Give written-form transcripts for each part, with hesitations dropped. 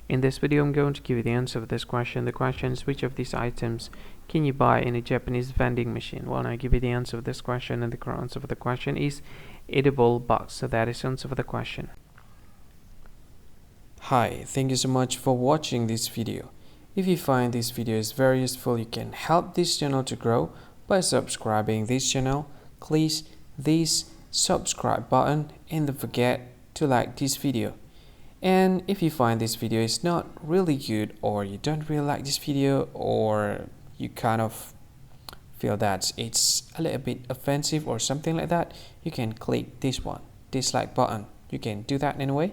In this video, I'm going to give you the answer of this question. The question is, which of these items can you buy in a Japanese vending machine? Well, I give you the answer of this question, and the correct answer for the question is edible box. So that is the answer for the question. Hi, thank you so much for watching this video. If you find this video is very useful, you can help this channel to grow by subscribing this channel. Click this subscribe button and don't forget to like this video. And if you find this video is not really good, or you don't really like this video, or you kind of feel that it's a little bit offensive or something like that, you can click this one, dislike button. You can do that anyway.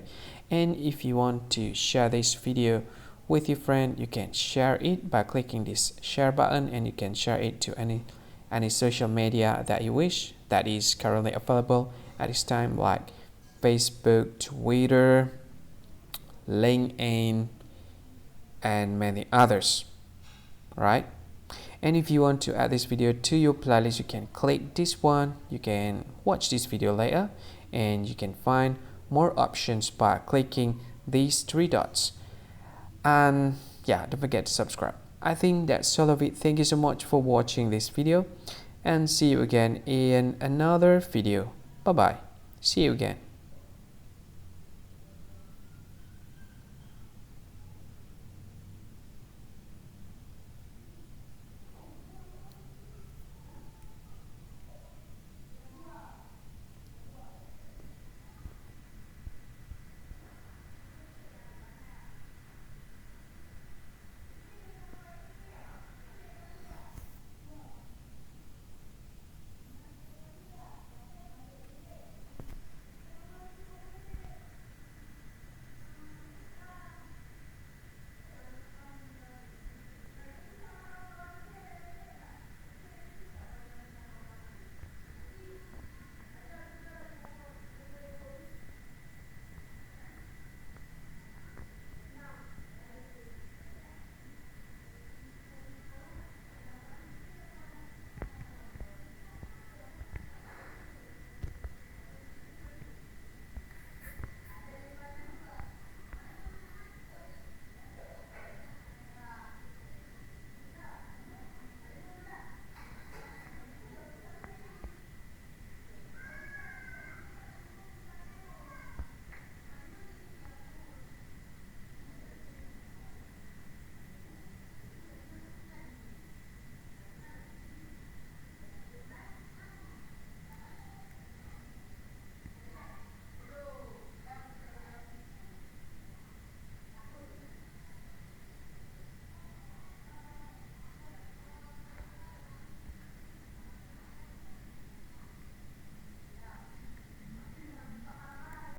And if you want to share this video with your friend, you can share it by clicking this share button, and you can share it to any social media that you wish that is currently available at this time, like Facebook, Twitter, LinkedIn, and many others, right? And if you want to add this video to your playlist, you can click this one. You can watch this video later, and you can find more options by clicking these three dots. And yeah, don't forget to subscribe. I think that's all of it. Thank you so much for watching this video, and see you again in another video. Bye bye. See you again.